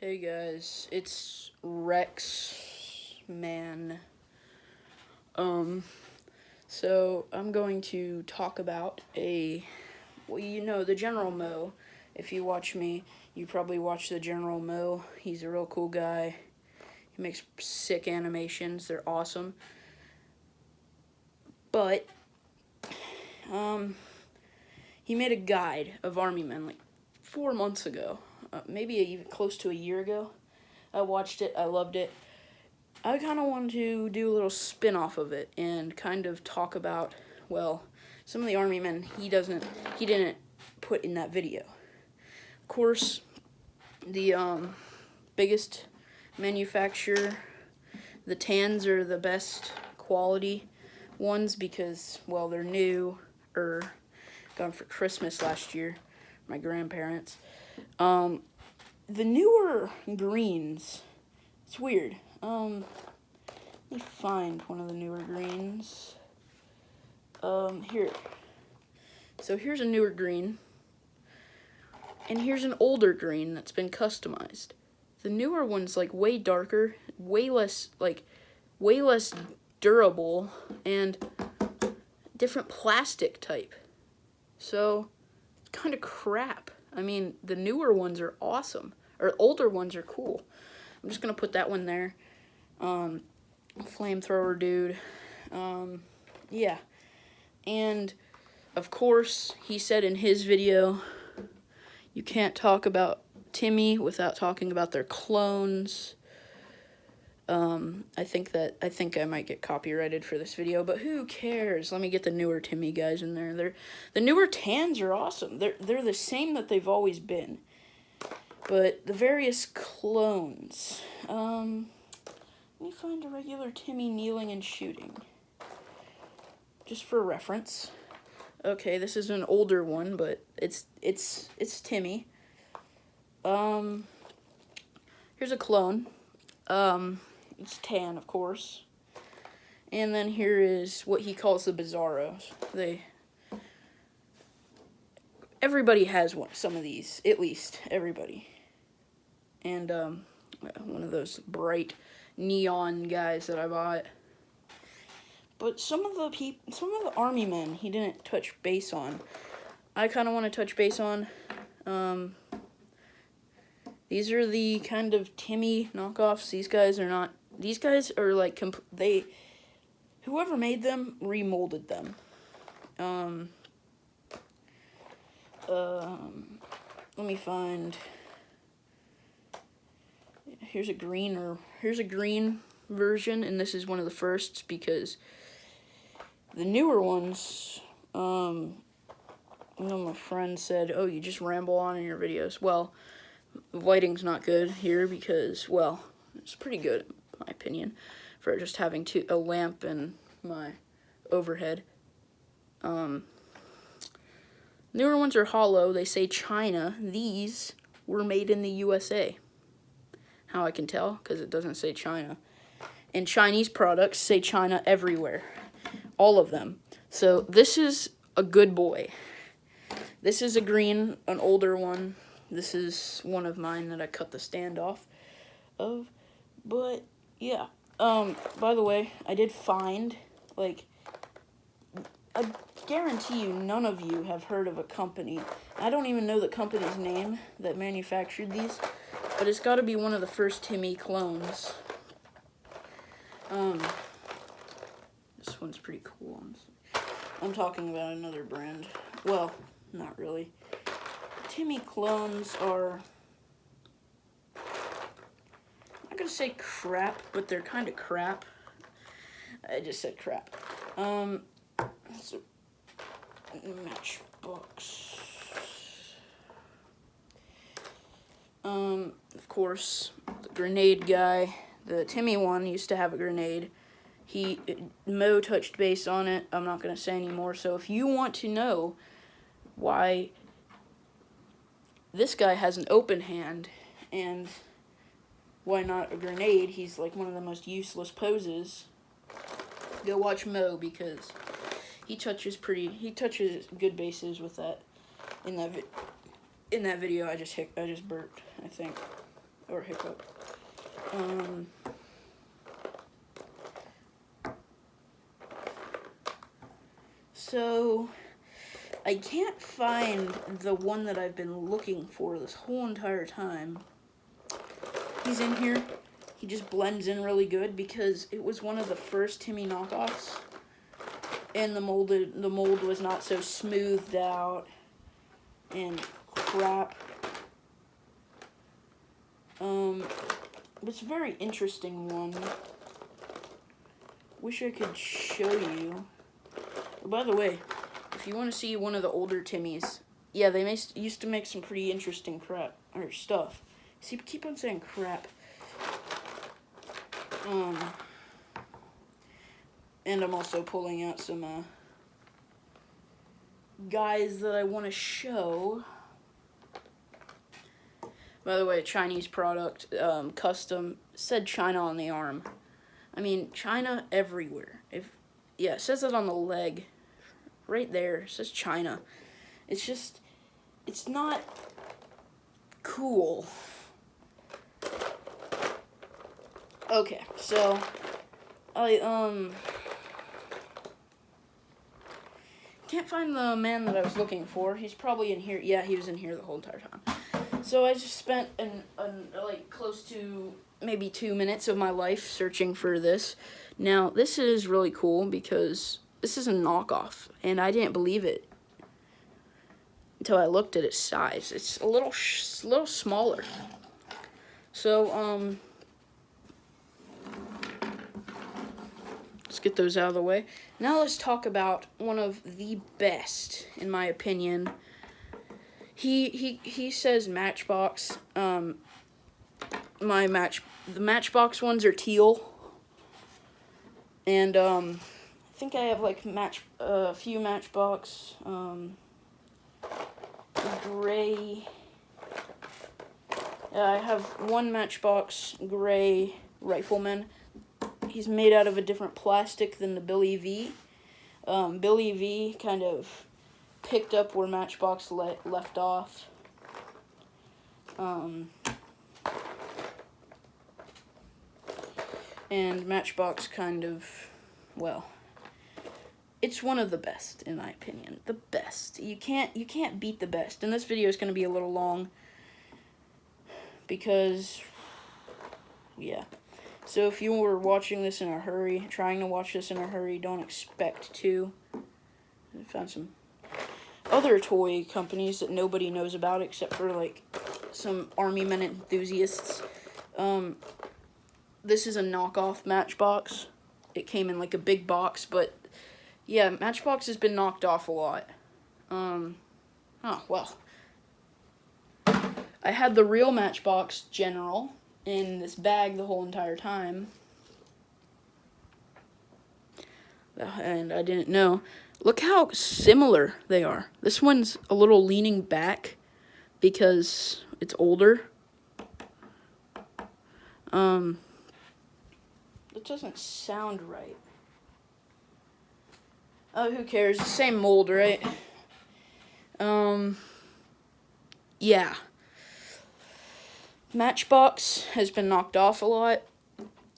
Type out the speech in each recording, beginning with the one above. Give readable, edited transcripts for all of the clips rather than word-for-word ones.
Hey guys, it's Rex Man. So I'm going to talk about the General Mo. If you watch me, you probably watch the General Mo. He's a real cool guy. He makes sick animations. They're awesome. But, he made a guide of Army Men like 4 months ago. Maybe even close to a year ago. I watched it. I loved it. I kind of wanted to do a little spin-off of it and kind of talk about, well, some of the Army Men he didn't put in that video. Of course, the biggest manufacturer, the tans are the best quality ones because, well, they're new or gone for Christmas last year, my grandparents. The newer greens, it's weird. Let me find one of the newer greens. Here. So here's a newer green. And here's an older green that's been customized. The newer one's like way darker, way less durable, and different plastic type. So it's kind of crap. I mean, the newer ones are awesome, or older ones are cool. I'm just gonna put that one there. Flamethrower dude. Yeah. And of course, he said in his video, you can't talk about Timmy without talking about their clones. I think I might get copyrighted for this video, but who cares? Let me get the newer Timmy guys in there. The newer tans are awesome. They're the same that they've always been. But the various clones. Let me find a regular Timmy kneeling and shooting. Just for reference. Okay, this is an older one, but it's Timmy. Here's a clone. It's tan, of course. And then here is what he calls the Bizarros. Everybody has some of these, at least everybody. And one of those bright neon guys that I bought. But some of the Army Men he didn't touch base on. I kind of want to touch base on. These are the kind of Timmy knockoffs. These guys are like whoever made them remolded them. Let me find. Here's a green version, and this is one of the firsts because the newer ones, I know my friend said, oh, you just ramble on in your videos. Well, the lighting's not good here because, well, it's pretty good, in my opinion, for just having a lamp and my overhead. Newer ones are hollow. They say China. These were made in the USA. How I can tell? Because it doesn't say China. And Chinese products say China everywhere. All of them. So this is a good boy. This is a green, an older one. This is one of mine that I cut the stand off of. But, yeah. By the way, I did find, I guarantee you none of you have heard of a company. I don't even know the company's name that manufactured these, but it's got to be one of the first Timmy clones. This one's pretty cool. I'm talking about another brand. Well, not really. Timmy clones are, I'm not gonna say crap, but they're kind of crap. I just said crap. It's a matchbox. Of course, the grenade guy. The Timmy one used to have a grenade. Mo touched base on it. I'm not gonna say anymore. So if you want to know why this guy has an open hand and why not a grenade, he's like one of the most useless poses, go watch Mo because he touches good bases with that. In that video I just burped, I think. or hiccup. So I can't find the one that I've been looking for this whole entire time. He's in here. He just blends in really good because it was one of the first Timmy knockoffs, and the mold was not so smoothed out and crap. It's a very interesting one. Wish I could show you. By the way, if you want to see one of the older Timmys, yeah, they used to make some pretty interesting crap or stuff. See, keep on saying crap. And I'm also pulling out some guys that I want to show. By the way, Chinese product, custom, said China on the arm. I mean, China everywhere. Yeah, it says it on the leg. Right there, it says China. It's just, it's not cool. Okay, so, can't find the man that I was looking for. He's probably in here. Yeah, he was in here the whole entire time. So I just spent like close to maybe 2 minutes of my life searching for this. Now, this is really cool because this is a knockoff, and I didn't believe it until I looked at its size. It's a little smaller. So, let's get those out of the way. Now let's talk about one of the best, in my opinion. He says Matchbox. The Matchbox ones are teal, and I think I have like a few Matchbox gray. I have one Matchbox gray Rifleman. He's made out of a different plastic than the Billy V. Billy V kind of picked up where Matchbox left off. And Matchbox kind of, well, it's one of the best, in my opinion. The best. You can't beat the best. And this video is going to be a little long because, yeah. So if you were watching this in a hurry, trying to watch this in a hurry, don't expect to. I found some other toy companies that nobody knows about except for like some Army Men enthusiasts. This is a knockoff Matchbox. It came in like a big box, but yeah, Matchbox has been knocked off a lot. Oh, well. I had the real Matchbox General in this bag the whole entire time. And I didn't know. Look how similar they are. This one's a little leaning back because it's older. It doesn't sound right. Oh, who cares? The same mold, right? Yeah. Matchbox has been knocked off a lot.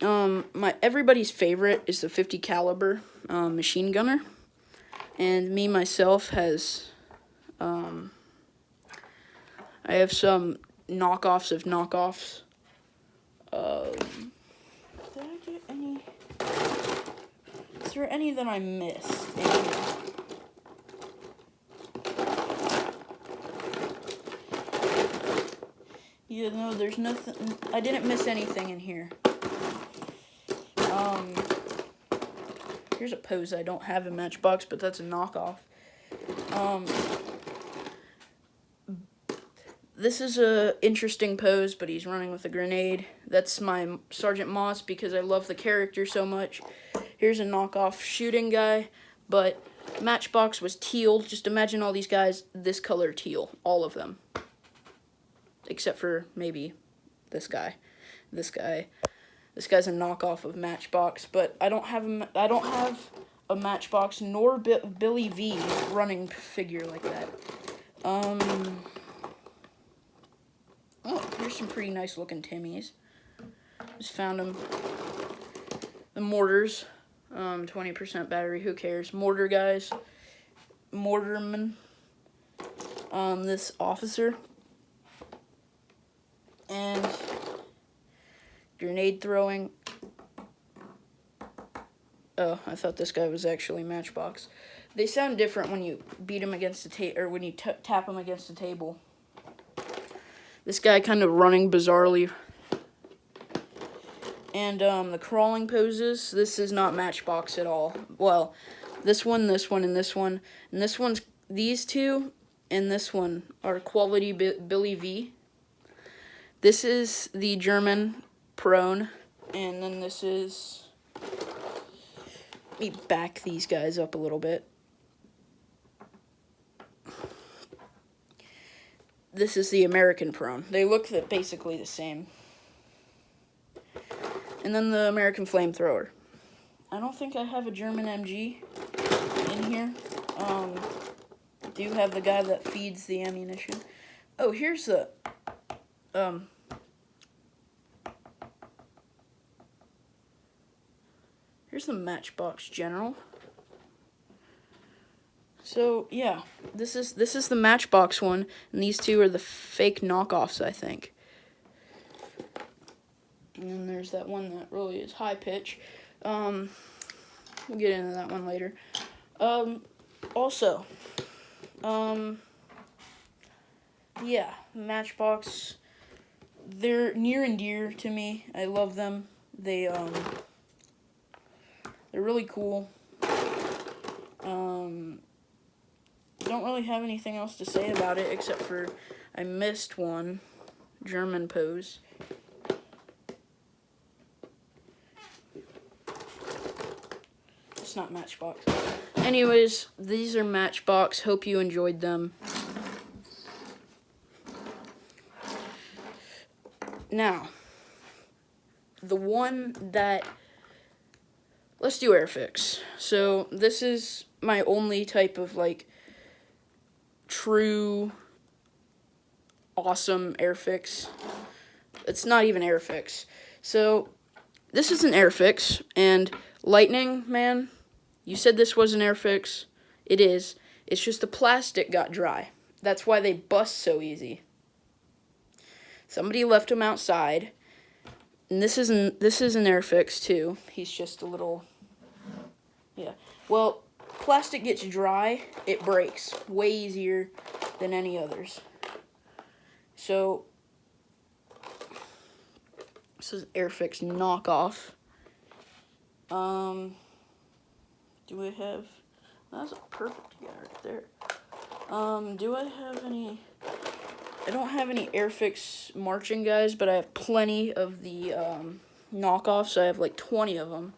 Everybody's favorite is the 50 caliber machine gunner, and me myself has I have some knockoffs of knockoffs. Did I get any? Is there any that I missed? Yeah, no, there's nothing. I didn't miss anything in here. Here's a pose I don't have in Matchbox, but that's a knockoff. This is a interesting pose, but he's running with a grenade. That's my Sergeant Moss because I love the character so much. Here's a knockoff shooting guy, but Matchbox was teal. Just imagine all these guys this color teal, all of them. Except for maybe this guy. This guy's a knockoff of Matchbox, but I don't have a Matchbox nor Billy V running figure like that. Oh, here's some pretty nice looking Timmies. Just found them. The mortars, 20% battery, who cares? Mortar guys, mortarman, this officer, and grenade throwing. Oh, I thought this guy was actually Matchbox. They sound different when you beat them against the table, or when you tap them against the table. This guy kind of running bizarrely. And the crawling poses, this is not Matchbox at all. Well, this one, and this one. And this one's, these two, and this one are Quality Billy V. This is the German prone. And then this is, let me back these guys up a little bit. This is the American prone. They look basically the same. And then the American flamethrower. I don't think I have a German MG in here. I do have the guy that feeds the ammunition. Oh, here's the Matchbox General. So yeah, this is the Matchbox one, and these two are the fake knockoffs, I think. And then there's that one that really is high pitch. We'll get into that one later. Also, yeah, Matchbox, they're near and dear to me. I love them. They're really cool. Don't really have anything else to say about it except for I missed one German pose. It's not Matchbox. Anyways, these are Matchbox. Hope you enjoyed them. Now, the one that, let's do Airfix. So this is my only type of like true awesome Airfix. It's not even Airfix. So this is an Airfix, and Lightning Man, you said this was an Airfix. It is. It's just the plastic got dry. That's why they bust so easy. Somebody left him outside. And this is an Airfix too. He's just a little, yeah. Well, plastic gets dry, it breaks way easier than any others. So this is Airfix knockoff. Do I have? That's a perfect guy right there. Do I have any? I don't have any Airfix marching guys, but I have plenty of the knockoffs. I have like 20 of them.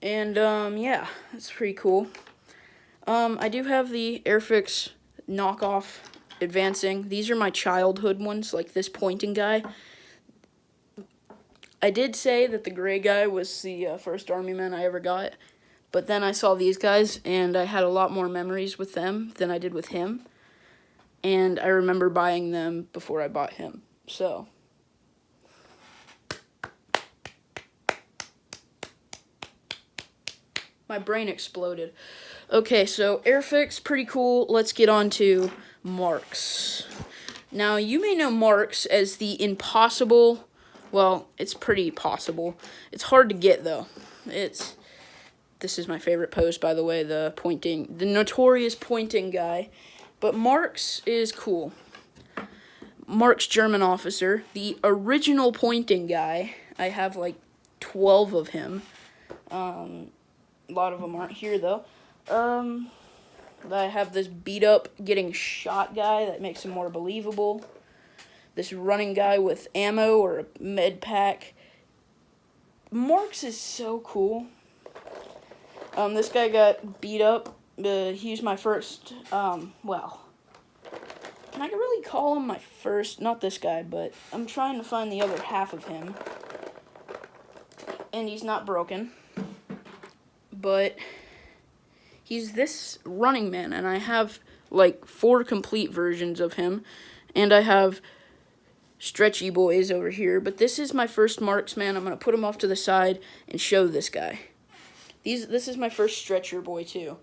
And yeah, that's pretty cool. I do have the Airfix knockoff advancing. These are my childhood ones, like this pointing guy. I did say that the gray guy was the first Army man I ever got, but then I saw these guys, and I had a lot more memories with them than I did with him. And I remember buying them before I bought him. So my brain exploded. Okay, so Airfix, pretty cool. Let's get on to Marks. Now, you may know Marks as the impossible, well, it's pretty possible. It's hard to get, though. This is my favorite pose, by the way, the notorious pointing guy. But Marks is cool. Marks German officer, the original pointing guy. I have like 12 of him. A lot of them aren't here, though. I have this beat up getting shot guy that makes him more believable. This running guy with ammo or a med pack. Marks is so cool. This guy got beat up. He's my first, well, can I really call him my first, not this guy, but I'm trying to find the other half of him. And he's not broken. But he's this running man, and I have like 4 complete versions of him. And I have stretchy boys over here. But this is my first marksman. I'm going to put him off to the side and show this guy. This is my first stretcher boy, too.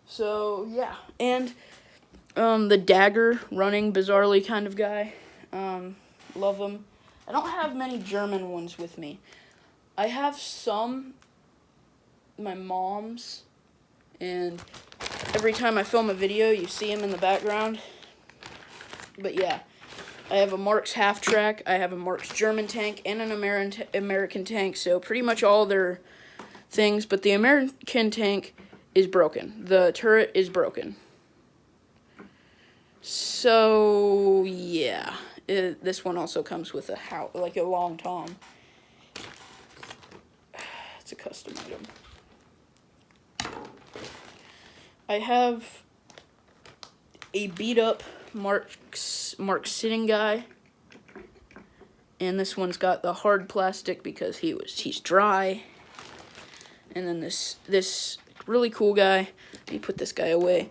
So, yeah. And the dagger running bizarrely kind of guy. Love him. I don't have many German ones with me. I have some, my mom's, and every time I film a video, you see him in the background. But yeah, I have a Marks half-track, I have a Marks German tank, and an American tank, so pretty much all their things, but the American tank is broken. The turret is broken. So, yeah. This one also comes with a long tom. It's a custom item. I have a beat-up Marks sitting guy. And this one's got the hard plastic because he's dry. And then this really cool guy. Let me put this guy away.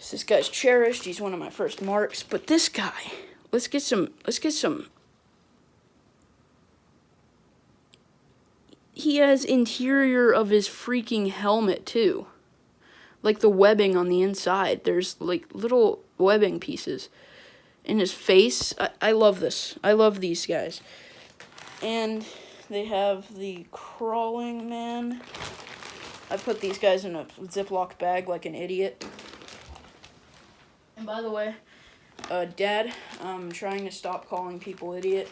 This guy's cherished. He's one of my first marks. But this guy, let's get some. He has interior of his freaking helmet too. Like the webbing on the inside. There's like little webbing pieces in his face. I love this. I love these guys. And they have the crawling man. I put these guys in a Ziploc bag like an idiot. And by the way, Dad, I'm trying to stop calling people idiot.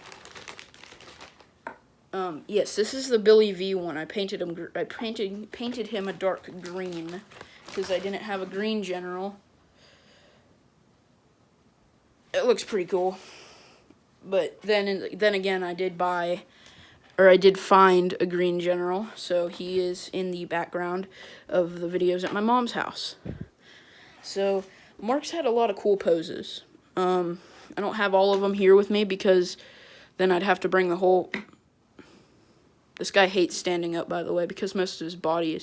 Yes, this is the Billy V one. I painted him a dark green because I didn't have a green general. It looks pretty cool. But then again, I did find a green general, so he is in the background of the videos at my mom's house. So Mark's had a lot of cool poses. I don't have all of them here with me because then I'd have to bring the whole... This guy hates standing up, by the way, because most of his body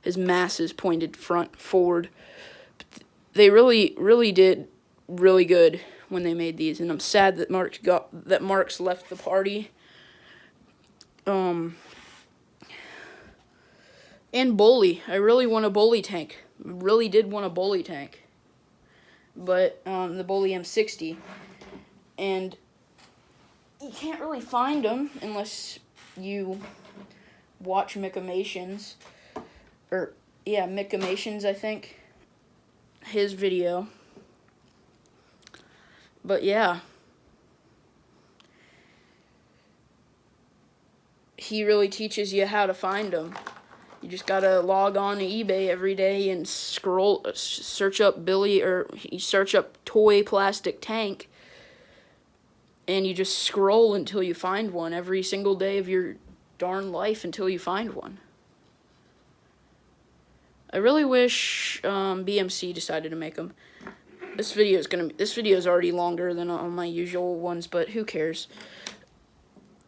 his mass is pointed forward. But they really did really good when they made these, and I'm sad that Mark's left the party. And Bully. I really want a Bully tank. Really did want a Bully tank. But the Bully M60, and you can't really find them unless you watch Micamations, Micamations, I think, his video. But yeah, he really teaches you how to find them. You just gotta log on to eBay every day and search up Billy, or you search up toy plastic tank, and you just scroll until you find one every single day of your darn life until you find one. I really wish BMC decided to make them. This video is already longer than all my usual ones, but who cares?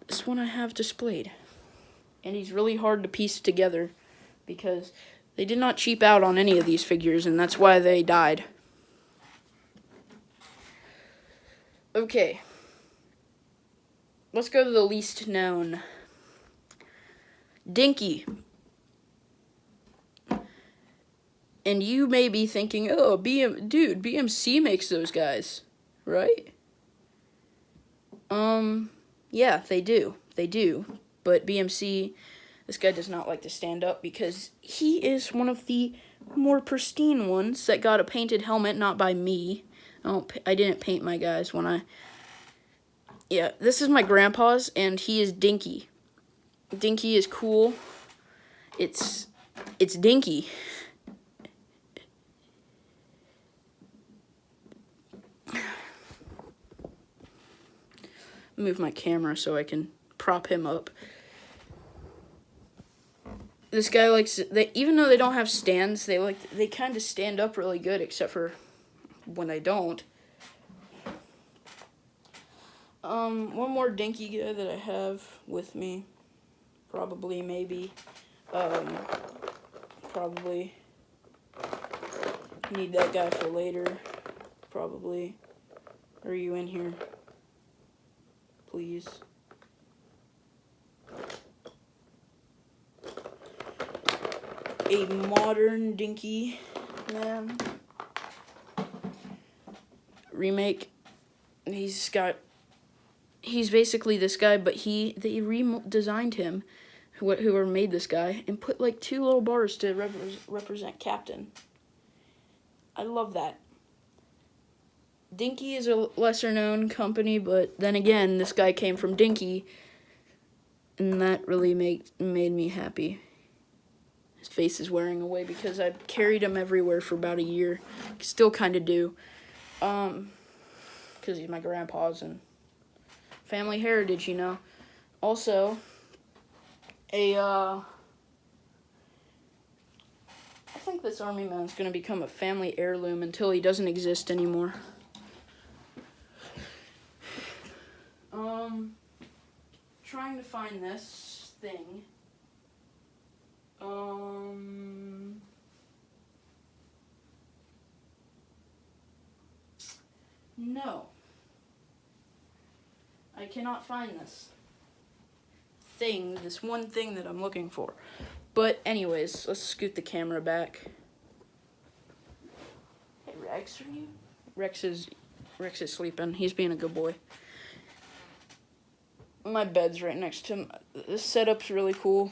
This one I have displayed, and he's really hard to piece together because they did not cheap out on any of these figures, and that's why they died. Okay. Let's go to the least known. Dinky. And you may be thinking, oh, BMC makes those guys, right? Yeah, they do. They do. But BMC, this guy does not like to stand up because he is one of the more pristine ones that got a painted helmet, not by me. I didn't paint my guys when I... Yeah, this is my grandpa's, and he is Dinky. Dinky is cool. It's Dinky. Move my camera so I can prop him up. This guy likes... even though they don't have stands, they kind of stand up really good, except for when they don't. One more Dinky guy that I have with me. Probably, maybe. Probably. Need that guy for later. Probably. Are you in here? Please. A modern Dinky Man remake. He's basically this guy, but they redesigned him, whoever made this guy, and put like 2 little bars to represent Captain. I love that. Dinky is a lesser known company, but then again, this guy came from Dinky, and that really made me happy. His face is wearing away because I carried him everywhere for about a year. Still kind of do. Because he's my grandpa's and family heritage, you know. Also, I think this army man's going to become a family heirloom until he doesn't exist anymore. Trying to find this thing. No. I cannot find this one thing that I'm looking for. But anyways, let's scoot the camera back. Hey Rex, are you? Rex is sleeping. He's being a good boy. My bed's right next to him. This setup's really cool.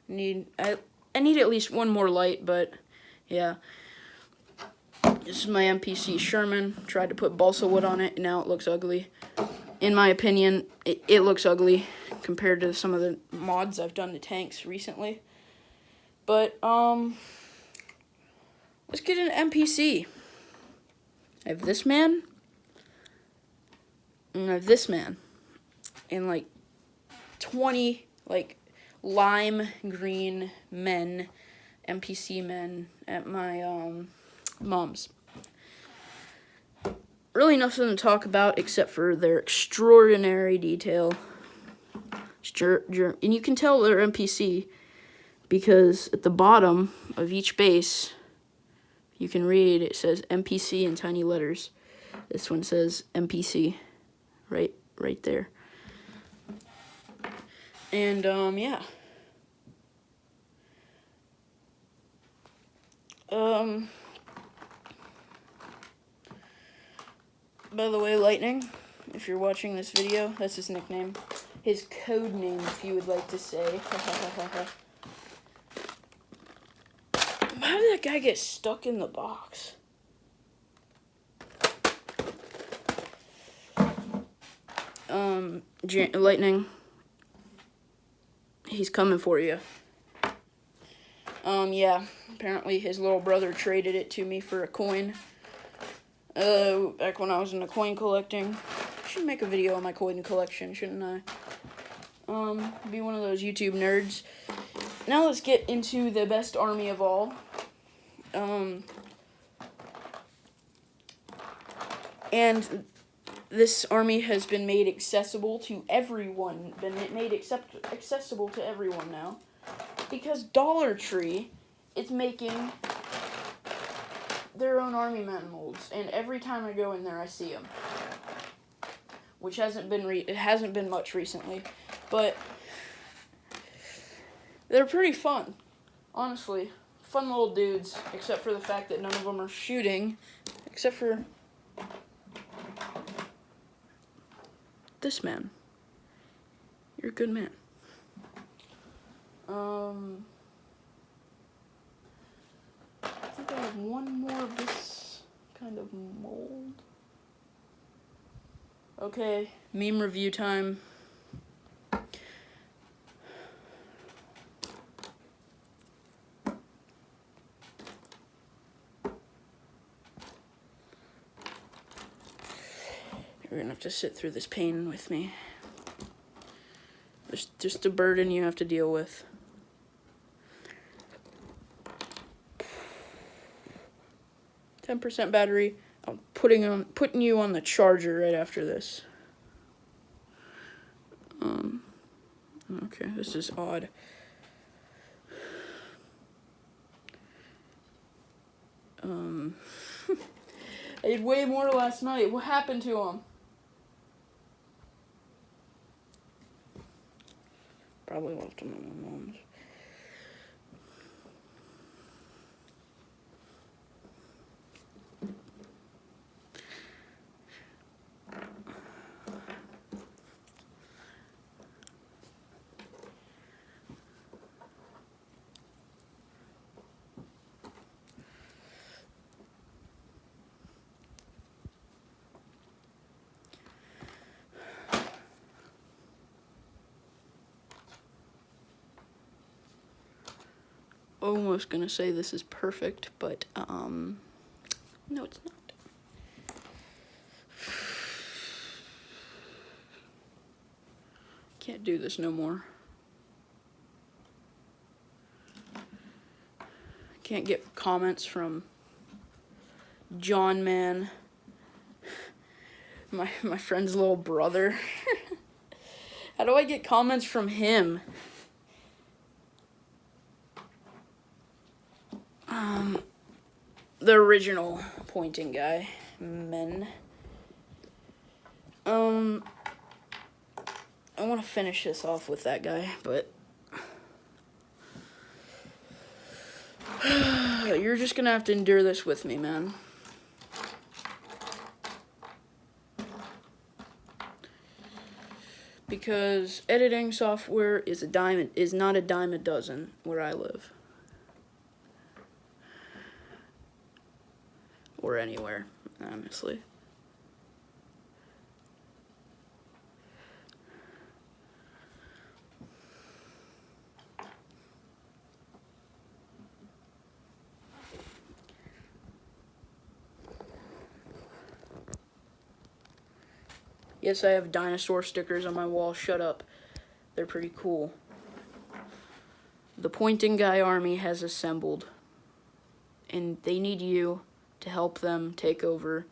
I need at least one more light, but yeah. This is my MPC Sherman. Tried to put balsa wood on it, and now it looks ugly. In my opinion, it looks ugly compared to some of the mods I've done to tanks recently. But, let's get an MPC. I have this man, and I have this man. And, like, 20, like, lime green men, MPC men at my, mom's. Really nothing to talk about except for their extraordinary detail. And you can tell they're MPC because at the bottom of each base, you can read, it says MPC in tiny letters. This one says MPC right there. And, yeah. By the way, Lightning, if you're watching this video, that's his nickname. His code name, if you would like to say. How did that guy get stuck in the box? Lightning, he's coming for you. Yeah, apparently his little brother traded it to me for a coin. Back when I was into coin collecting. I should make a video on my coin collection, shouldn't I? Be one of those YouTube nerds. Now let's get into the best army of all. And this army has been made accessible to everyone. Accessible to everyone now. Because Dollar Tree is making their own army man molds, and every time I go in there, I see them. Which hasn't been much recently, but they're pretty fun. Honestly, fun little dudes, except for the fact that none of them are shooting, except for this man. You're a good man. I think I have one more of this kind of mold. Okay, meme review time. You're gonna have to sit through this pain with me. There's just a burden you have to deal with. %, battery. I'm putting you on the charger right after this. Okay, this is odd. I ate way more last night. What happened to him? Probably left him at my mom's. Almost gonna say this is perfect, but no, it's not. Can't do this no more. Can't get comments from John Man, my friend's little brother. How do I get comments from him? The original pointing guy, men. I want to finish this off with that guy, but you're just gonna have to endure this with me, man. Because editing software is not a dime a dozen where I live. Or anywhere, honestly. Yes, I have dinosaur stickers on my wall. Shut up. They're pretty cool. The Pointing Guy army has assembled, and they need you to help them take over.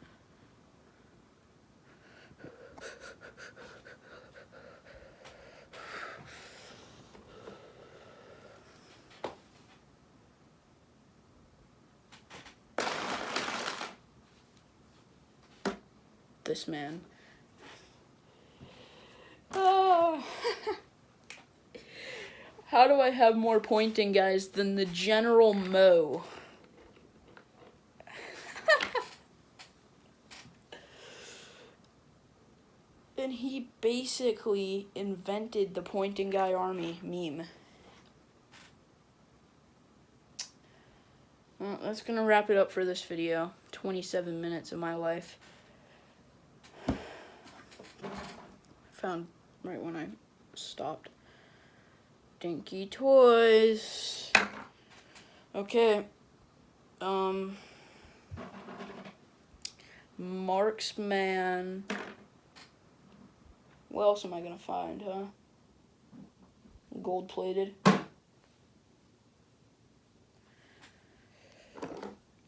This man. Oh. How do I have more pointing guys than the General Mo? And he basically invented the Pointing Guy Army meme. Well, that's gonna wrap it up for this video. 27 minutes of my life. Found right when I stopped. Dinky Toys. Okay. Marksman. What else am I gonna find, huh? Gold plated.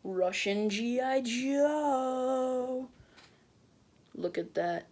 Russian G.I. Joe. Look at that.